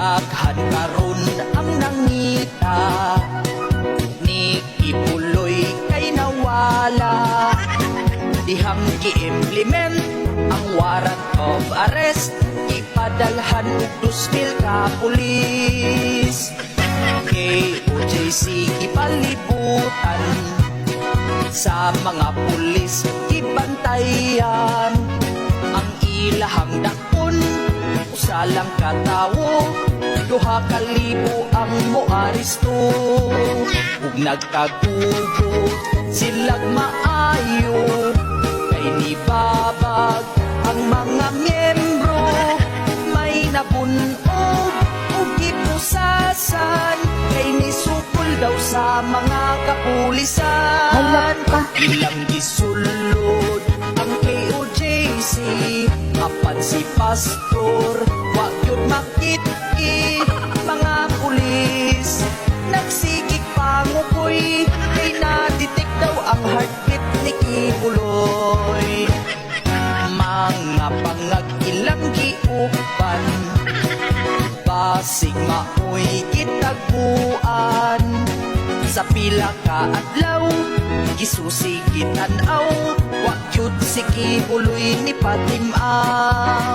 Daghan karon ang nangita, ni Kibuloy kay nawala. Dihang gi-implement ang warrant of arrest, ipadalhan og 2,000 ka pulis. KOJC ipalibutan, sa mga pulis ibantayan. Ang ilahang dakon, usa lang katawo, 2,000 ang moaristo. Ug nagkagugo silag maayo, kay nibabag ang mga miyembro. May nabunog ug gipusasan, kay nisukol daw sa mga kapulisan. Halak ka. Ilang gisulod ang KOJC, apan si pastor wa gyud makit-i. Mga pulis nagsigig pangukoy, kay na-detect daw ang heartbeat ni Kibuloy. Mga pangag ilang giuban, basig maoy gitaguan. Sa pila ka adlaw, gisusi gitan-aw, wa gyud si Kibuloy ni patim-an.